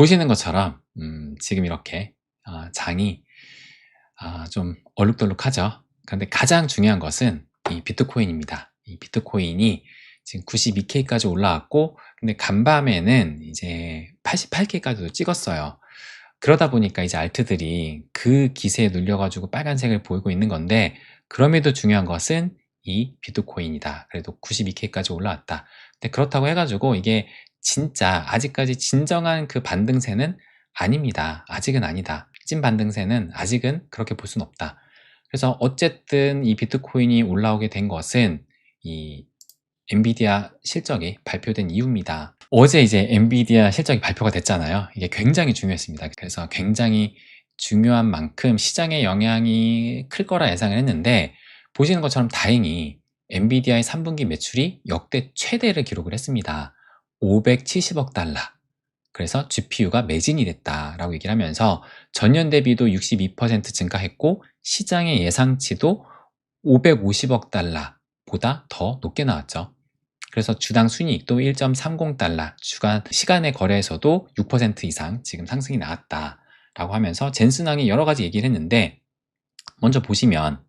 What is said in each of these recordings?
보시는 것처럼 지금 이렇게 장이 좀 얼룩덜룩하죠. 그런데 가장 중요한 것은 이 비트코인입니다. 이 비트코인이 지금 92K까지 올라왔고, 근데 간밤에는 이제 88K까지도 찍었어요. 그러다 보니까 이제 알트들이 그 기세에 눌려 가지고 빨간색을 보이고 있는 건데, 그럼에도 중요한 것은 이 비트코인이다. 그래도 92K까지 올라왔다. 근데 그렇다고 해 가지고 이게 진짜 아직까지 진정한 그 반등세는 아닙니다. 아직은 아니다. 찐 반등세는 아직은 그렇게 볼 수는 없다. 그래서 어쨌든 이 비트코인이 올라오게 된 것은 이 엔비디아 실적이 발표된 이유입니다. 어제 이제 엔비디아 실적이 발표가 됐잖아요. 이게 굉장히 중요했습니다. 그래서 굉장히 중요한 만큼 시장의 영향이 클 거라 예상을 했는데, 보시는 것처럼 다행히 엔비디아의 3분기 매출이 역대 최대를 기록을 했습니다. 570억 달러. 그래서 GPU가 매진이 됐다라고 얘기를 하면서 전년 대비도 62% 증가했고, 시장의 예상치도 550억 달러보다 더 높게 나왔죠. 그래서 주당 순이익도 1.30달러, 주간 시간의 거래에서도 6% 이상 지금 상승이 나왔다라고 하면서 젠슨왕이 여러 가지 얘기를 했는데, 먼저 보시면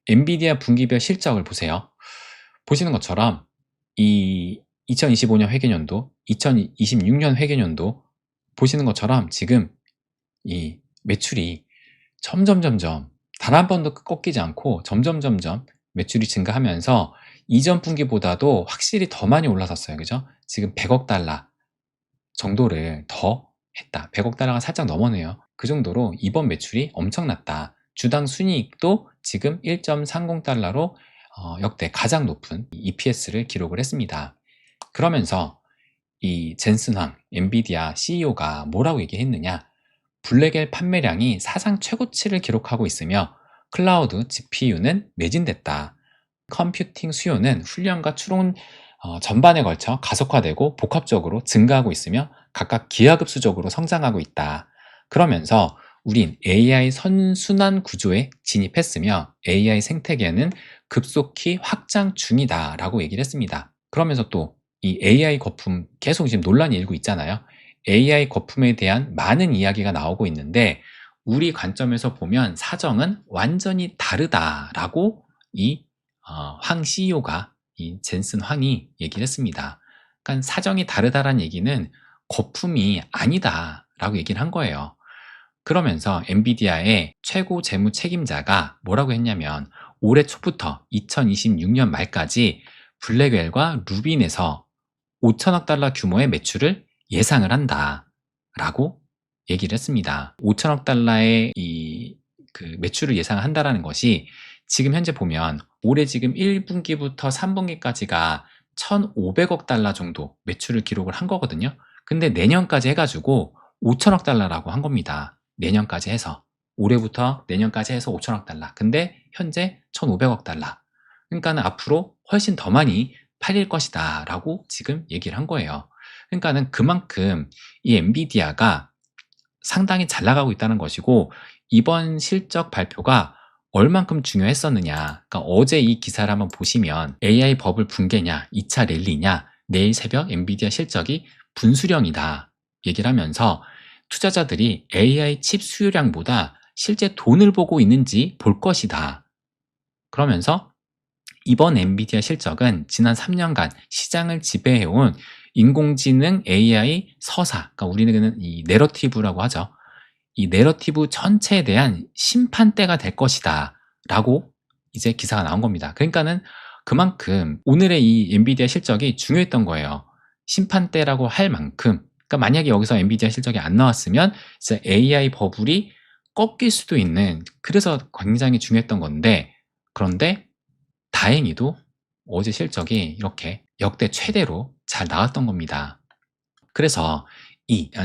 엔비디아 분기별 실적을 보세요. 보시는 것처럼 이 2025년 회계년도, 2026년 회계년도 보시는 것처럼 지금 이 매출이 점점 단 한 번도 꺾이지 않고 점점 매출이 증가하면서 이전 분기보다도 확실히 더 많이 올라섰어요. 그죠? 지금 100억 달러 정도를 더 했다. 100억 달러가 살짝 넘어네요. 그 정도로 이번 매출이 엄청났다. 주당 순이익도 지금 1.30달러로 역대 가장 높은 EPS를 기록을 했습니다. 그러면서 이 젠슨 황, 엔비디아 CEO가 뭐라고 얘기했느냐? 블랙엘 판매량이 사상 최고치를 기록하고 있으며 클라우드 GPU는 매진됐다. 컴퓨팅 수요는 훈련과 추론 전반에 걸쳐 가속화되고 복합적으로 증가하고 있으며 각각 기하급수적으로 성장하고 있다. 그러면서 우린 AI 선순환 구조에 진입했으며 AI 생태계는 급속히 확장 중이다라고 얘기를 했습니다. 그러면서 또 이 AI 거품 계속 지금 논란이 일고 있잖아요. AI 거품에 대한 많은 이야기가 나오고 있는데, 우리 관점에서 보면 사정은 완전히 다르다라고 이 황 CEO가, 이 젠슨 황이 얘기를 했습니다. 그러니까 사정이 다르다라는 얘기는 거품이 아니다라고 얘기를 한 거예요. 그러면서 엔비디아의 최고 재무 책임자가 뭐라고 했냐면, 올해 초부터 2026년 말까지 블랙웰과 루빈에서 5천억 달러 규모의 매출을 예상을 한다라고 얘기를 했습니다. 5천억 달러의 그 매출을 예상한다라는 것이 지금 현재 보면 올해 지금 1분기부터 3분기까지가 1,500억 달러 정도 매출을 기록을 한 거거든요. 근데 내년까지 해가지고 5천억 달러라고 한 겁니다. 내년까지 해서. 올해부터 내년까지 해서 5천억 달러. 근데 현재 1,500억 달러. 그러니까는 앞으로 훨씬 더 많이 팔릴 것이다 라고 지금 얘기를 한 거예요. 그러니까는 그만큼 이 엔비디아가 상당히 잘 나가고 있다는 것이고, 이번 실적 발표가 얼만큼 중요했었느냐. 그러니까 어제 이 기사를 한번 보시면 AI 버블 붕괴냐, 2차 랠리냐, 내일 새벽 엔비디아 실적이 분수령이다 얘기를 하면서 투자자들이 AI 칩 수요량보다 실제 돈을 보고 있는지 볼 것이다. 그러면서 이번 엔비디아 실적은 지난 3년간 시장을 지배해온 인공지능 AI 서사, 그러니까 우리는 이 내러티브라고 하죠. 이 내러티브 전체에 대한 심판대가 될 것이다 라고 이제 기사가 나온 겁니다. 그러니까는 그만큼 오늘의 이 엔비디아 실적이 중요했던 거예요. 심판대라고 할 만큼. 그러니까 만약에 여기서 엔비디아 실적이 안 나왔으면 진짜 AI 버블이 꺾일 수도 있는, 그래서 굉장히 중요했던 건데, 그런데 다행히도 어제 실적이 이렇게 역대 최대로 잘 나왔던 겁니다. 그래서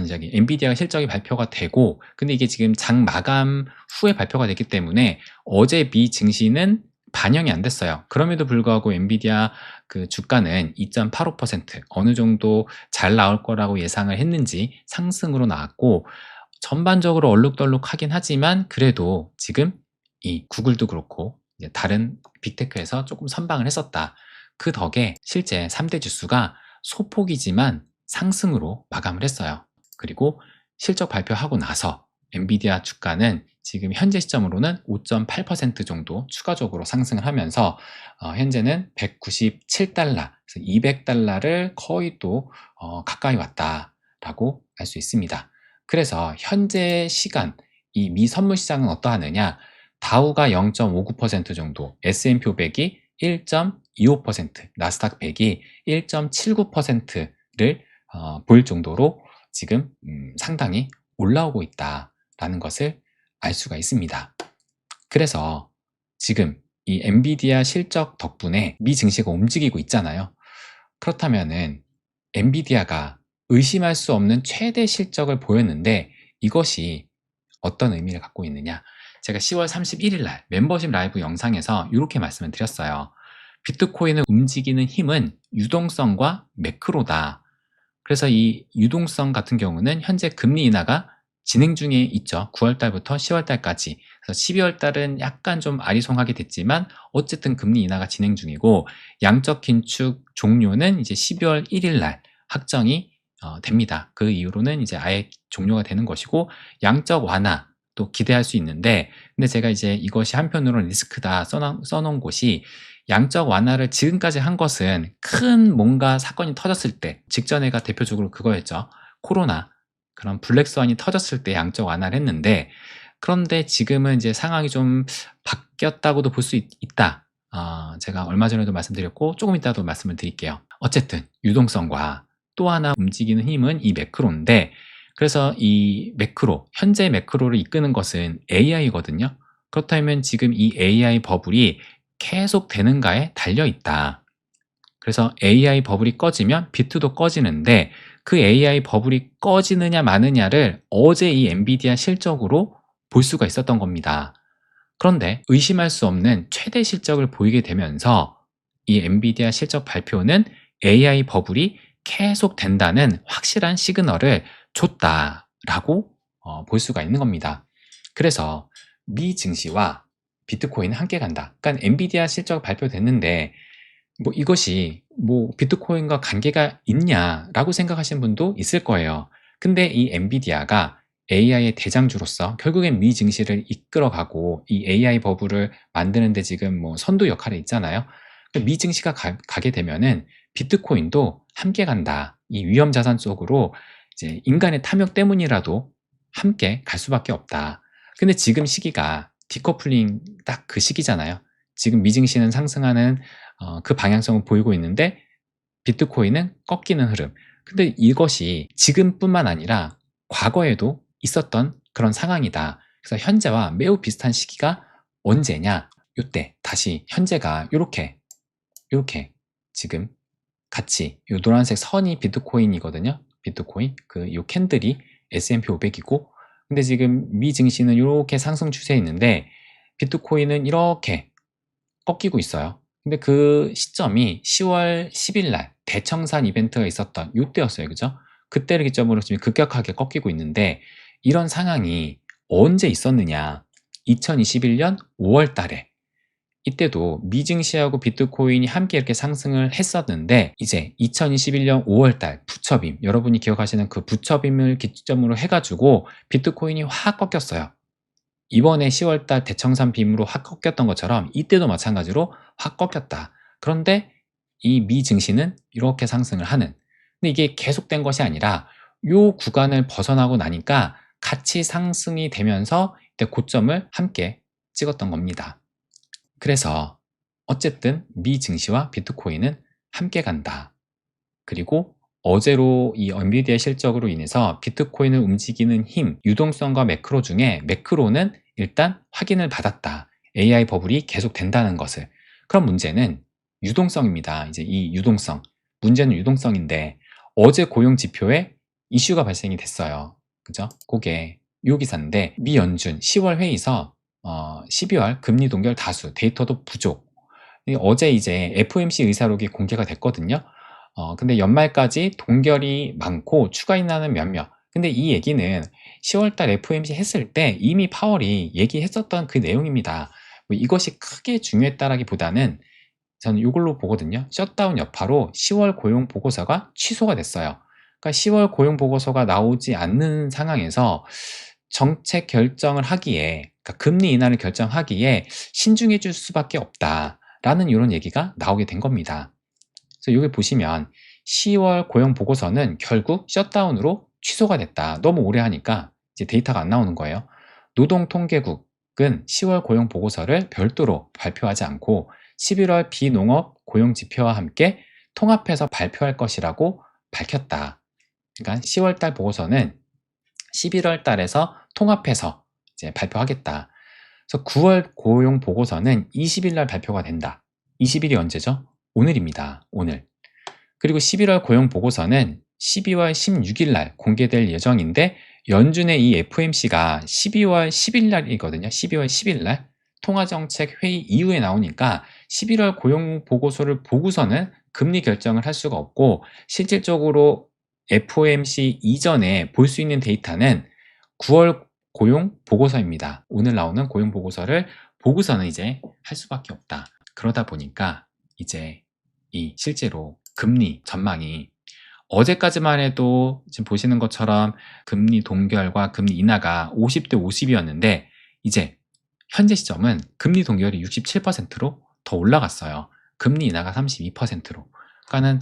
저기 엔비디아 실적이 발표가 되고, 근데 이게 지금 장 마감 후에 발표가 됐기 때문에 어제 미 증시는 반영이 안 됐어요. 그럼에도 불구하고 엔비디아 그 주가는 2.85% 어느 정도 잘 나올 거라고 예상을 했는지 상승으로 나왔고, 전반적으로 얼룩덜룩하긴 하지만 그래도 지금 이 구글도 그렇고 이제 다른 빅테크에서 조금 선방을 했었다. 그 덕에 실제 3대 지수가 소폭이지만 상승으로 마감을 했어요. 그리고 실적 발표하고 나서 엔비디아 주가는 지금 현재 시점으로는 5.8% 정도 추가적으로 상승을 하면서 현재는 197달러, 그래서 200달러를 거의 또 가까이 왔다라고 알 수 있습니다. 그래서 현재 시간 이 미 선물 시장은 어떠하느냐? 다우가 0.59% 정도, S&P 500이 1.25%, 나스닥 100이 1.79%를 보일 정도로 지금 상당히 올라오고 있다라는 것을 알 수가 있습니다. 그래서 지금 이 엔비디아 실적 덕분에 미 증시가 움직이고 있잖아요. 그렇다면은 엔비디아가 의심할 수 없는 최대 실적을 보였는데 이것이 어떤 의미를 갖고 있느냐? 제가 10월 31일 날 멤버십 라이브 영상에서 이렇게 말씀을 드렸어요. 비트코인을 움직이는 힘은 유동성과 매크로다. 그래서 이 유동성 같은 경우는 현재 금리 인하가 진행 중에 있죠. 9월 달부터 10월 달까지. 그래서 12월 달은 약간 좀 아리송하게 됐지만 어쨌든 금리 인하가 진행 중이고, 양적 긴축 종료는 이제 12월 1일 날 확정이 됩니다. 그 이후로는 이제 아예 종료가 되는 것이고, 양적 완화 또 기대할 수 있는데, 근데 제가 이제 이것이 한편으로는 리스크다 써놓은 곳이, 양적 완화를 지금까지 한 것은 큰 뭔가 사건이 터졌을 때, 직전에가 대표적으로 그거였죠. 코로나, 그런 블랙스완이 터졌을 때 양적 완화를 했는데, 그런데 지금은 이제 상황이 좀 바뀌었다고도 볼 수 있다. 제가 얼마 전에도 말씀드렸고 조금 이따도 말씀을 드릴게요. 어쨌든 유동성과 또 하나 움직이는 힘은 이 매크로인데, 그래서 이 매크로, 현재 매크로를 이끄는 것은 AI거든요. 그렇다면 지금 이 AI 버블이 계속 되는가에 달려 있다. 그래서 AI 버블이 꺼지면 비트도 꺼지는데, 그 AI 버블이 꺼지느냐 마느냐를 어제 이 엔비디아 실적으로 볼 수가 있었던 겁니다. 그런데 의심할 수 없는 최대 실적을 보이게 되면서 이 엔비디아 실적 발표는 AI 버블이 계속 된다는 확실한 시그널을 줬다라고 볼 수가 있는 겁니다. 그래서 미 증시와 비트코인은 함께 간다. 그러니까 엔비디아 실적 발표됐는데 뭐 이것이 뭐 비트코인과 관계가 있냐라고 생각하시는 분도 있을 거예요. 근데 이 엔비디아가 AI의 대장주로서 결국엔 미 증시를 이끌어가고 이 AI 버블을 만드는데 지금 뭐 선도 역할에 있잖아요. 미 증시가 가게 되면은 비트코인도 함께 간다. 이 위험 자산 속으로 이제 인간의 탐욕 때문이라도 함께 갈 수밖에 없다. 근데 지금 시기가 디커플링 딱 그 시기잖아요. 지금 미 증시는 상승하는 그 방향성을 보이고 있는데 비트코인은 꺾이는 흐름. 근데 이것이 지금뿐만 아니라 과거에도 있었던 그런 상황이다. 그래서 현재와 매우 비슷한 시기가 언제냐? 요때 다시 현재가 요렇게 지금 같이 요 노란색 선이 비트코인이거든요. 비트코인 요 캔들이 S&P 500이고, 근데 지금 미 증시는 이렇게 상승 추세에 있는데 비트코인은 이렇게 꺾이고 있어요. 근데 그 시점이 10월 10일 날 대청산 이벤트가 있었던 요때였어요. 그죠? 그때를 기점으로 지금 급격하게 꺾이고 있는데, 이런 상황이 언제 있었느냐? 2021년 5월 달에 이때도 미 증시하고 비트코인이 함께 이렇게 상승을 했었는데, 이제 2021년 5월 달 부처빔, 여러분이 기억하시는 그 부처빔을 기점으로 해가지고 비트코인이 확 꺾였어요. 이번에 10월달 대청산 빔으로 확 꺾였던 것처럼 이때도 마찬가지로 확 꺾였다. 그런데 이 미 증시는 이렇게 상승을 하는. 근데 이게 계속된 것이 아니라 요 구간을 벗어나고 나니까 같이 상승이 되면서 이때 고점을 함께 찍었던 겁니다. 그래서 어쨌든 미 증시와 비트코인은 함께 간다. 그리고 어제로 이 엔비디아 실적으로 인해서 비트코인을 움직이는 힘, 유동성과 매크로 중에 매크로는 일단 확인을 받았다. AI 버블이 계속 된다는 것을. 그럼 문제는 유동성입니다. 이제 이 유동성. 문제는 유동성인데 어제 고용 지표에 이슈가 발생이 됐어요. 그죠? 그게 요 기사인데, 미 연준 10월 회의서 12월 금리 동결 다수, 데이터도 부족. 어제 이제 FOMC 의사록이 공개가 됐거든요. 근데 연말까지 동결이 많고 추가 인하는 몇몇. 근데 이 얘기는 10월달 FOMC 했을 때 이미 파월이 얘기했었던 그 내용입니다. 뭐 이것이 크게 중요했다라기보다는 저는 이걸로 보거든요. 셧다운 여파로 10월 고용 보고서가 취소가 됐어요. 그러니까 10월 고용 보고서가 나오지 않는 상황에서 정책 결정을 하기에, 그러니까 금리 인하를 결정하기에 신중해 줄 수밖에 없다라는 이런 얘기가 나오게 된 겁니다. 그래서 여기 보시면 10월 고용 보고서는 결국 셧다운으로 취소가 됐다. 너무 오래 하니까 이제 데이터가 안 나오는 거예요. 노동통계국은 10월 고용 보고서를 별도로 발표하지 않고 11월 비농업 고용 지표와 함께 통합해서 발표할 것이라고 밝혔다. 그러니까 10월 달 보고서는 11월 달에서 통합해서 이제 발표하겠다. 그래서 9월 고용 보고서는 20일 날 발표가 된다. 20일이 언제죠? 오늘입니다. 오늘. 그리고 11월 고용 보고서는 12월 16일 날 공개될 예정인데 연준의 이 FOMC가 12월 10일 날이거든요. 12월 10일 날 통화정책 회의 이후에 나오니까 11월 고용 보고서를 보고서는 금리 결정을 할 수가 없고 실질적으로 FOMC 이전에 볼 수 있는 데이터는 9월 고용 보고서입니다. 오늘 나오는 고용 보고서를 보고서는 이제 할 수밖에 없다. 그러다 보니까 이제 이 실제로 금리 전망이 어제까지만 해도 지금 보시는 것처럼 금리 동결과 금리 인하가 50대 50이었는데 이제 현재 시점은 금리 동결이 67%로 더 올라갔어요. 금리 인하가 32%로. 그러니까는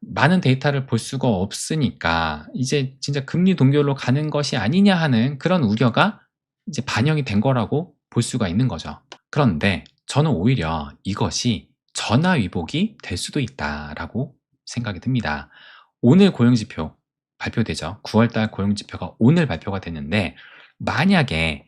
많은 데이터를 볼 수가 없으니까 이제 진짜 금리 동결로 가는 것이 아니냐 하는 그런 우려가 이제 반영이 된 거라고 볼 수가 있는 거죠. 그런데 저는 오히려 이것이 전화위복이 될 수도 있다라고 생각이 듭니다. 오늘 고용지표 발표되죠. 9월달 고용지표가 오늘 발표가 됐는데 만약에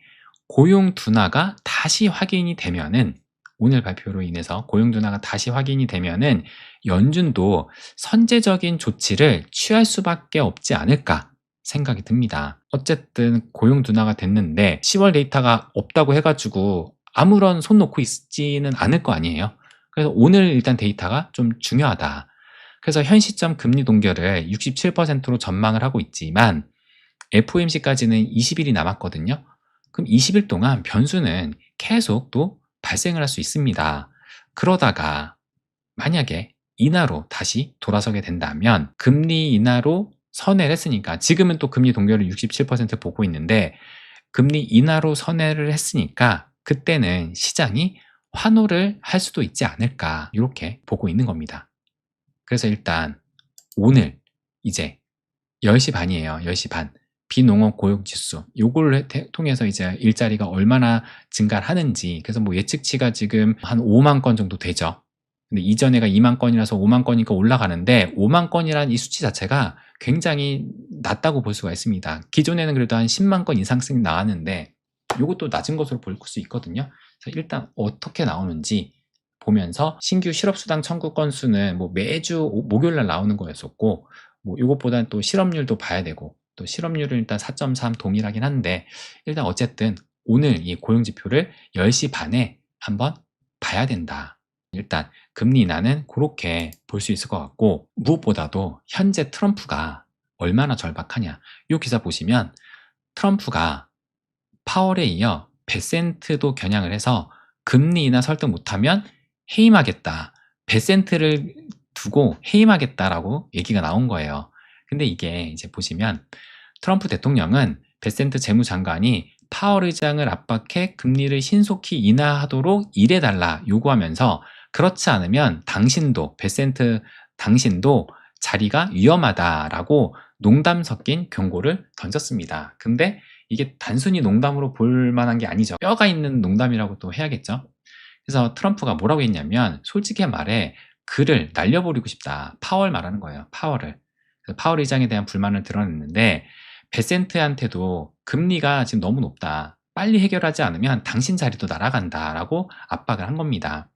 고용 둔화가 다시 확인이 되면은 오늘 발표로 인해서 고용 둔화가 다시 확인이 되면은 연준도 선제적인 조치를 취할 수밖에 없지 않을까 생각이 듭니다. 어쨌든 고용 둔화가 됐는데 10월 데이터가 없다고 해가지고 아무런 손 놓고 있지는 않을 거 아니에요. 그래서 오늘 일단 데이터가 좀 중요하다. 그래서 현 시점 금리 동결을 67%로 전망을 하고 있지만 FOMC까지는 20일이 남았거든요. 그럼 20일 동안 변수는 계속 또 발생을 할 수 있습니다. 그러다가 만약에 인하로 다시 돌아서게 된다면 금리 인하로 선회를 했으니까 지금은 또 금리 동결을 67% 보고 있는데 금리 인하로 선회를 했으니까 그때는 시장이 환호를 할 수도 있지 않을까 이렇게 보고 있는 겁니다. 그래서 일단 오늘 이제 10시 반이에요. 10시 반. 비농업 고용지수 요걸 통해서 이제 일자리가 얼마나 증가를 하는지 그래서 뭐 예측치가 지금 한 5만 건 정도 되죠. 근데 이전에가 2만 건이라서 5만 건이니까 올라가는데 5만 건이라는 이 수치 자체가 굉장히 낮다고 볼 수가 있습니다. 기존에는 그래도 한 10만 건 이상씩 나왔는데 이것도 낮은 것으로 볼 수 있거든요. 그래서 일단 어떻게 나오는지 보면서 신규 실업수당 청구 건수는 뭐 매주 목요일날 나오는 거였었고 뭐 이것보다는 또 실업률도 봐야 되고 또 실업률은 일단 4.3 동일하긴 한데 일단 어쨌든 오늘 이 고용지표를 10시 반에 한번 봐야 된다. 일단 금리 인하는 그렇게 볼 수 있을 것 같고 무엇보다도 현재 트럼프가 얼마나 절박하냐. 이 기사 보시면 트럼프가 파월에 이어 베센트도 겨냥을 해서 금리 인하 설득 못하면 해임하겠다. 베센트를 두고 해임하겠다라고 얘기가 나온 거예요. 근데 이게 이제 보시면 트럼프 대통령은 베센트 재무장관이 파월 의장을 압박해 금리를 신속히 인하하도록 일해달라 요구하면서 그렇지 않으면 당신도 베센트 당신도 자리가 위험하다라고 농담 섞인 경고를 던졌습니다. 근데 이게 단순히 농담으로 볼 만한 게 아니죠. 뼈가 있는 농담이라고 또 해야겠죠. 그래서 트럼프가 뭐라고 했냐면 솔직히 말해 그를 날려버리고 싶다. 파월 말하는 거예요. 파월을. 파월 의장에 대한 불만을 드러냈는데 베센트한테도 금리가 지금 너무 높다. 빨리 해결하지 않으면 당신 자리도 날아간다라고 압박을 한 겁니다.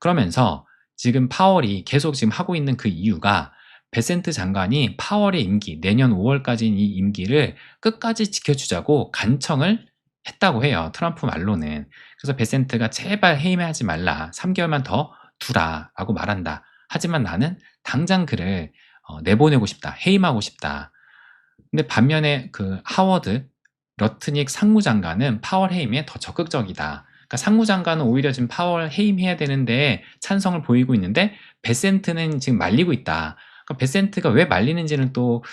그러면서 지금 파월이 계속 지금 하고 있는 그 이유가 베센트 장관이 파월의 임기, 내년 5월까지인 이 임기를 끝까지 지켜주자고 간청을 했다고 해요. 트럼프 말로는. 그래서 베센트가 제발 해임하지 말라. 3개월만 더 두라라고 말한다. 하지만 나는 당장 그를 내보내고 싶다. 해임하고 싶다. 근데 반면에 그 하워드 러트닉 상무장관은 파월 해임에 더 적극적이다. 그러니까 상무장관은 오히려 지금 파월 해임해야 되는데 찬성을 보이고 있는데 베센트는 지금 말리고 있다. 그러니까 베센트가 왜 말리는지는 또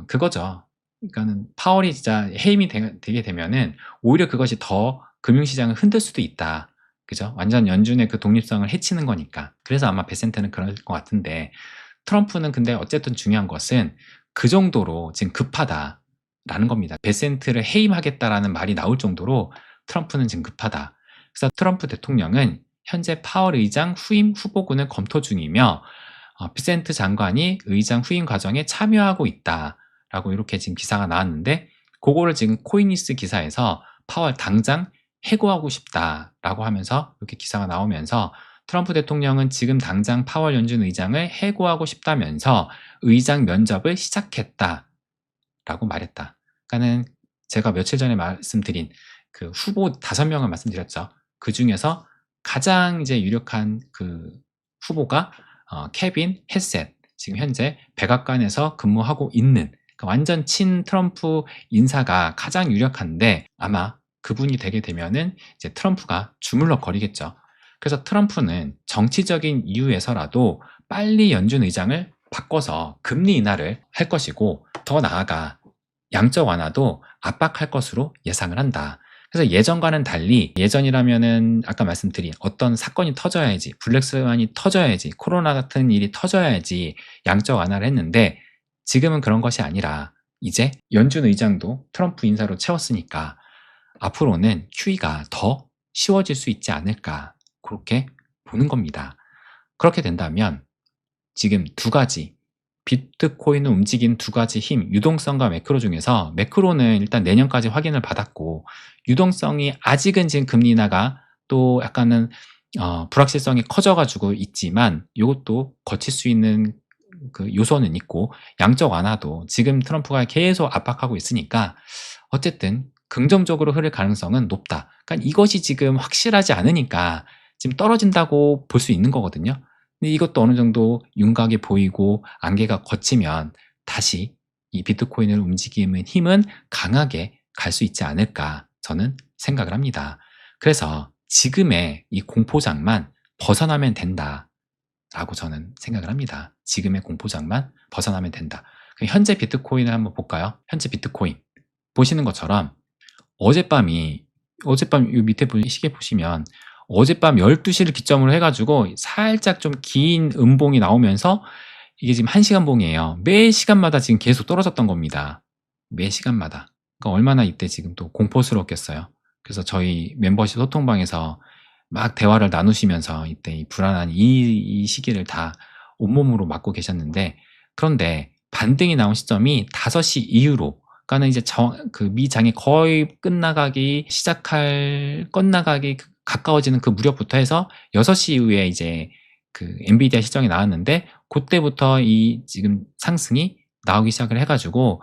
그거죠. 그러니까는 파월이 진짜 해임이 되게 되면은 오히려 그것이 더 금융시장을 흔들 수도 있다. 그죠? 완전 연준의 그 독립성을 해치는 거니까. 그래서 아마 베센트는 그럴 것 같은데, 트럼프는 근데 어쨌든 중요한 것은 그 정도로 지금 급하다라는 겁니다. 베센트를 해임하겠다라는 말이 나올 정도로 트럼프는 지금 급하다. 그래서 트럼프 대통령은 현재 파월 의장 후임 후보군을 검토 중이며 베센트 장관이 의장 후임 과정에 참여하고 있다라고 이렇게 지금 기사가 나왔는데, 그거를 지금 코이니스 기사에서 파월 당장 해고하고 싶다라고 하면서 이렇게 기사가 나오면서, 트럼프 대통령은 지금 당장 파월 연준 의장을 해고하고 싶다면서 의장 면접을 시작했다라고 말했다. 그러니까는 제가 며칠 전에 말씀드린 그 후보 5명을 말씀드렸죠. 그 중에서 가장 이제 유력한 그 후보가 케빈 헤셋, 지금 현재 백악관에서 근무하고 있는, 그러니까 완전 친 트럼프 인사가 가장 유력한데, 아마 그분이 되게 되면은 이제 트럼프가 주물럭거리겠죠. 그래서 트럼프는 정치적인 이유에서라도 빨리 연준 의장을 바꿔서 금리 인하를 할 것이고, 더 나아가 양적 완화도 압박할 것으로 예상을 한다. 그래서 예전과는 달리, 예전이라면은 아까 말씀드린 어떤 사건이 터져야지, 블랙스완이 터져야지, 코로나 같은 일이 터져야지 양적 완화를 했는데, 지금은 그런 것이 아니라 이제 연준 의장도 트럼프 인사로 채웠으니까 앞으로는 QE가 더 쉬워질 수 있지 않을까, 그렇게 보는 겁니다. 그렇게 된다면 지금 두 가지, 비트코인을 움직인 두 가지 힘, 유동성과 매크로 중에서 매크로는 일단 내년까지 확인을 받았고, 유동성이 아직은 지금 금리 인하가 또 약간은 불확실성이 커져가지고 있지만 이것도 거칠 수 있는 그 요소는 있고, 양적 완화도 지금 트럼프가 계속 압박하고 있으니까 어쨌든 긍정적으로 흐를 가능성은 높다. 그러니까 이것이 지금 확실하지 않으니까 지금 떨어진다고 볼 수 있는 거거든요. 근데 이것도 어느 정도 윤곽이 보이고 안개가 걷히면 다시 이 비트코인을 움직이는 힘은 강하게 갈 수 있지 않을까, 저는 생각을 합니다. 그래서 지금의 이 공포장만 벗어나면 된다라고 저는 생각을 합니다. 지금의 공포장만 벗어나면 된다. 현재 비트코인을 한번 볼까요? 현재 비트코인 보시는 것처럼 어젯밤 이 밑에 시계 보시면 어젯밤 12시를 기점으로 해가지고 살짝 좀 긴 음봉이 나오면서, 이게 지금 1시간 봉이에요. 매 시간마다 지금 계속 떨어졌던 겁니다. 매 시간마다. 그러니까 얼마나 이때 지금 또 공포스럽겠어요. 그래서 저희 멤버십 소통방에서 막 대화를 나누시면서 이때 이 불안한 이 시기를 다 온몸으로 맞고 계셨는데, 그런데 반등이 나온 시점이 5시 이후로, 그러니까는 이제 그 미장이 거의 끝나가기 가까워지는 그 무렵부터 해서 6시 이후에 이제 그 엔비디아 시정이 나왔는데, 그때부터 이 지금 상승이 나오기 시작을 해가지고,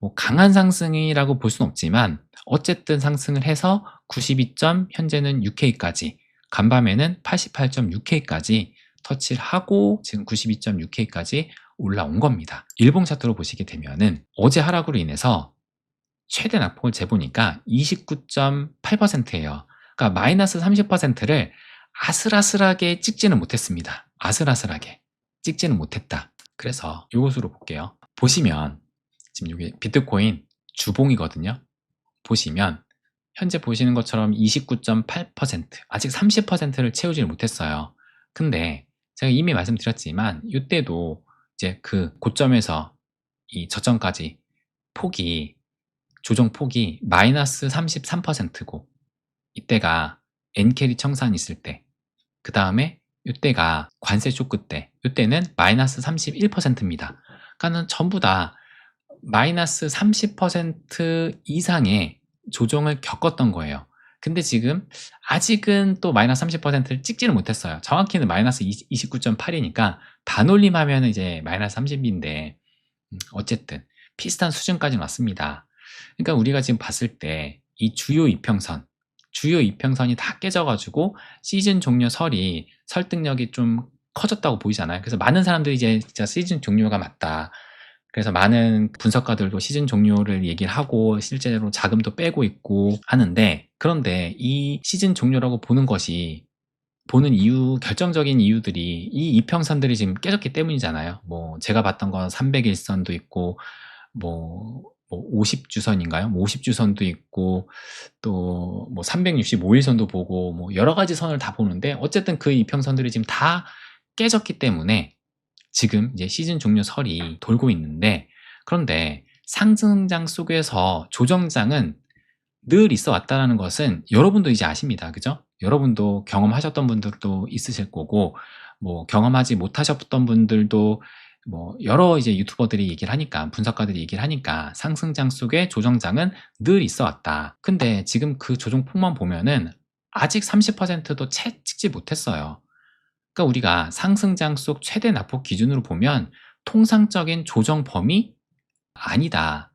뭐 강한 상승이라고 볼 수는 없지만 어쨌든 상승을 해서 92점, 현재는 6K까지, 간밤에는 88.6K까지 터치를 하고 지금 92.6K까지 올라온 겁니다. 일봉 차트로 보시게 되면은 어제 하락으로 인해서 최대 낙폭을 재보니까 29.8%예요. 그러니까 마이너스 30%를 아슬아슬하게 찍지는 못했습니다. 아슬아슬하게 찍지는 못했다. 그래서 이것으로 볼게요. 보시면 지금 여기 비트코인 주봉이거든요. 보시면 현재 보시는 것처럼 29.8%, 아직 30%를 채우지를 못했어요. 근데 제가 이미 말씀드렸지만 이때도 이제 그 고점에서 이 저점까지 조정 폭이 마이너스 33%고, 이때가 엔캐리 청산 있을 때, 그 다음에 이때가 관세 쇼크 때, 이때는 마이너스 31%입니다. 그러니까는 전부 다 마이너스 30% 이상의 조정을 겪었던 거예요. 근데 지금 아직은 또 마이너스 30%를 찍지는 못했어요. 정확히는 마이너스 29.8이니까 반올림하면 이제 마이너스 30인데, 어쨌든 비슷한 수준까지는 왔습니다. 그러니까 우리가 지금 봤을 때 이 주요 이평선이 다 깨져가지고 시즌 종료 설득력이 좀 커졌다고 보이잖아요. 그래서 많은 사람들이 이제 진짜 시즌 종료가 맞다, 그래서 많은 분석가들도 시즌 종료를 얘기를 하고 실제로 자금도 빼고 있고 하는데, 그런데 이 시즌 종료라고 보는 것이 보는 결정적인 이유들이 이 이평선들이 지금 깨졌기 때문이잖아요. 뭐 제가 봤던 건 301선도 있고 뭐 50주선인가요? 뭐 50주선도 있고 또 뭐 365일선도 보고 뭐 여러 가지 선을 다 보는데 어쨌든 그 이평선들이 지금 다 깨졌기 때문에 지금 이제 시즌 종료 설이 돌고 있는데, 그런데 상승장 속에서 조정장은 늘 있어 왔다라는 것은 여러분도 이제 아십니다. 그죠? 여러분도 경험하셨던 분들도 있으실 거고, 뭐 경험하지 못하셨던 분들도 뭐 여러 이제 유튜버들이 얘기를 하니까, 분석가들이 얘기를 하니까 상승장 속에 조정장은 늘 있어 왔다. 근데 지금 그 조정폭만 보면은 아직 30%도 채 찍지 못했어요. 그러니까 우리가 상승장 속 최대 낙폭 기준으로 보면 통상적인 조정 범위 아니다.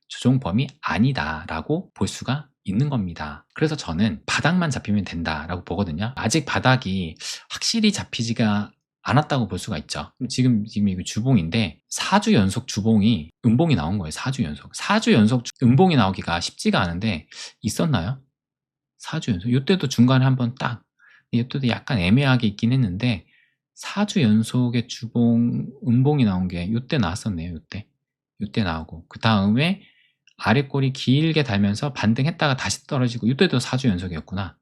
조정 범위 아니다라고 볼 수가 있는 겁니다. 그래서 저는 바닥만 잡히면 된다라고 보거든요. 아직 바닥이 확실히 잡히지가 않았다고 볼 수가 있죠. 지금 이거 주봉인데 4주 연속 주봉이 음봉이 나온 거예요. 4주 연속. 4주 연속 음봉이 나오기가 쉽지가 않은데 있었나요? 4주 연속. 이때도 중간에 한번 딱, 이때도 약간 애매하게 있긴 했는데 4주 연속의 주봉 음봉이 나온 게 이때 나왔었네요. 이때 나오고 그 다음에 아래 꼬리 길게 달면서 반등했다가 다시 떨어지고, 이때도 4주 연속이었구나.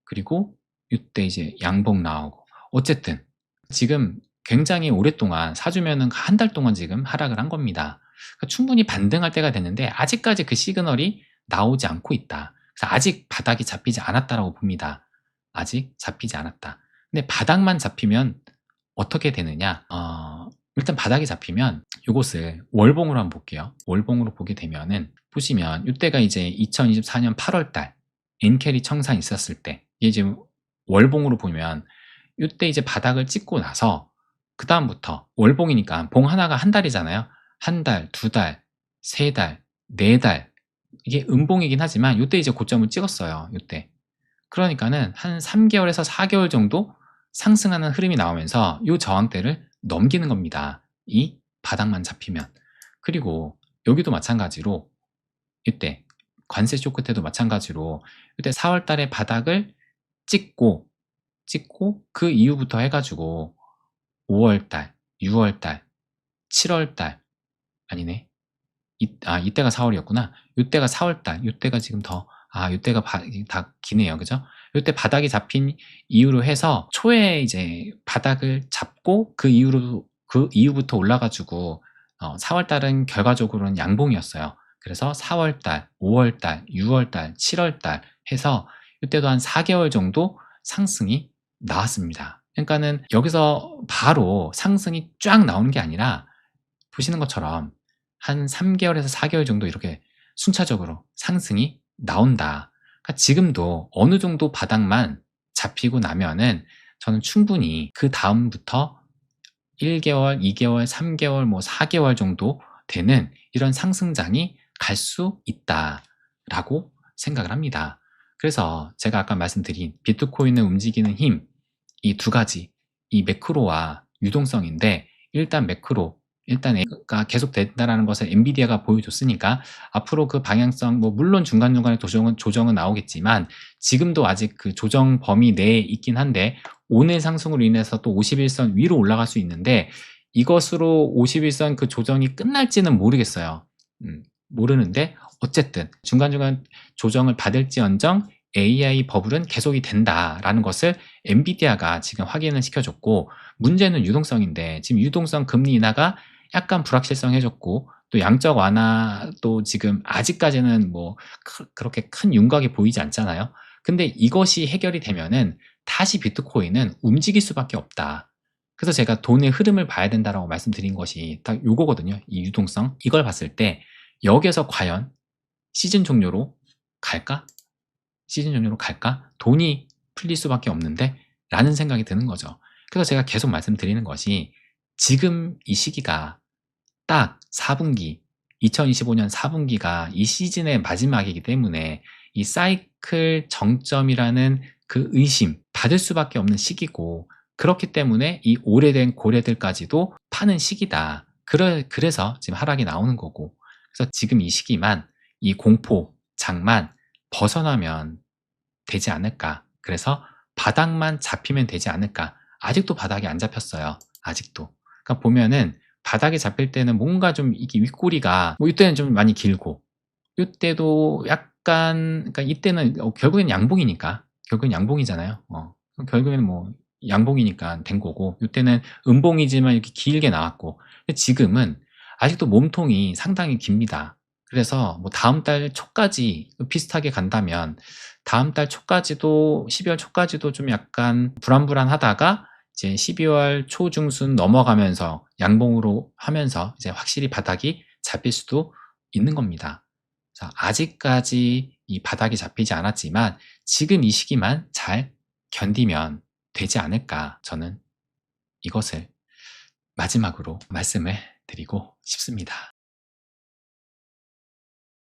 그리고 이때 이제 양봉 나오고, 어쨌든 지금 굉장히 오랫동안 4주면은 한 달 동안 지금 하락을 한 겁니다. 그러니까 충분히 반등할 때가 됐는데 아직까지 그 시그널이 나오지 않고 있다. 그래서 아직 바닥이 잡히지 않았다라고 봅니다. 아직 잡히지 않았다. 근데 바닥만 잡히면 어떻게 되느냐? 일단 바닥이 잡히면 이것을 월봉으로 한번 볼게요. 월봉으로 보게 되면은 보시면 이때가 이제 2024년 8월달 엔캐리 청산 있었을 때, 이게 지금 월봉으로 보면 이때 이제 바닥을 찍고 나서 그 다음부터 월봉이니까 봉 하나가 한 달이잖아요. 한 달, 두 달, 세 달, 네 달, 이게 음봉이긴 하지만 이때 이제 고점을 찍었어요. 이때. 그러니까는 한 3개월에서 4개월 정도 상승하는 흐름이 나오면서 이 저항대를 넘기는 겁니다. 이 바닥만 잡히면. 그리고 여기도 마찬가지로 이때 관세 쇼크 때도 마찬가지로 이때 4월 달에 바닥을 찍고 그 이후부터 해가지고 5월 달, 6월 달, 7월 달, 아니네. 이때가 4월이었구나. 이때가 4월 달, 이때가 지금 이때가 다 기네요. 그죠? 이때 바닥이 잡힌 이후로 해서 초에 이제 바닥을 잡고 그 이후부터 올라가지고 4월 달은 결과적으로는 양봉이었어요. 그래서 4월 달, 5월 달, 6월 달, 7월 달 해서 이때도 한 4개월 정도 상승이 나왔습니다. 그러니까는 여기서 바로 상승이 쫙 나오는 게 아니라 보시는 것처럼 한 3개월에서 4개월 정도 이렇게 순차적으로 상승이 나온다. 그러니까 지금도 어느 정도 바닥만 잡히고 나면은 저는 충분히 그 다음부터 1개월, 2개월, 3개월, 뭐 4개월 정도 되는 이런 상승장이 갈 수 있다라고 생각을 합니다. 그래서 제가 아까 말씀드린 비트코인을 움직이는 힘, 이 두 가지, 이 매크로와 유동성인데, 일단 매크로, 일단 A가 계속 된다라는 것을 엔비디아가 보여줬으니까 앞으로 그 방향성, 뭐 물론 중간중간에 조정은 나오겠지만 지금도 아직 그 조정 범위 내에 있긴 한데, 오늘 상승으로 인해서 또 51선 위로 올라갈 수 있는데 이것으로 51선 그 조정이 끝날지는 모르겠어요. 모르는데 어쨌든 중간중간 조정을 받을지언정 AI 버블은 계속이 된다라는 것을 엔비디아가 지금 확인을 시켜줬고, 문제는 유동성인데 지금 유동성 금리 인하가 약간 불확실성해졌고, 또 양적 완화도 지금 아직까지는 뭐 그렇게 큰 윤곽이 보이지 않잖아요. 근데 이것이 해결이 되면은 다시 비트코인은 움직일 수밖에 없다. 그래서 제가 돈의 흐름을 봐야 된다라고 말씀드린 것이 딱 요거거든요. 이 유동성. 이걸 봤을 때 여기에서 과연 시즌 종료로 갈까? 시즌 종료로 갈까? 돈이 풀릴 수밖에 없는데? 라는 생각이 드는 거죠. 그래서 제가 계속 말씀드리는 것이 지금 이 시기가 딱 4분기, 2025년 4분기가 이 시즌의 마지막이기 때문에 이 사이클 정점이라는 그 의심 받을 수밖에 없는 시기고, 그렇기 때문에 이 오래된 고래들까지도 파는 시기다. 그래서 지금 하락이 나오는 거고, 그래서 지금 이 시기만, 이 공포장만 벗어나면 되지 않을까. 그래서 바닥만 잡히면 되지 않을까. 아직도 바닥이 안 잡혔어요. 아직도. 그러니까 보면은 바닥이 잡힐 때는 뭔가 좀 이게 윗꼬리가 뭐 이때는 좀 많이 길고 이때도 약간 그러니까 이때는 결국엔 양봉이니까 결국엔 양봉이잖아요. 그럼 결국에는 뭐 양봉이니까 된 거고 이때는 음봉이지만 이렇게 길게 나왔고 근데 지금은 아직도 몸통이 상당히 깁니다. 그래서 뭐 다음 달 초까지 비슷하게 간다면 다음 달 초까지도 12월 초까지도 좀 약간 불안불안하다가 이제 12월 초중순 넘어가면서 양봉으로 하면서 이제 확실히 바닥이 잡힐 수도 있는 겁니다. 자, 아직까지 이 바닥이 잡히지 않았지만 지금 이 시기만 잘 견디면 되지 않을까 저는 이것을 마지막으로 말씀을 드리고 싶습니다.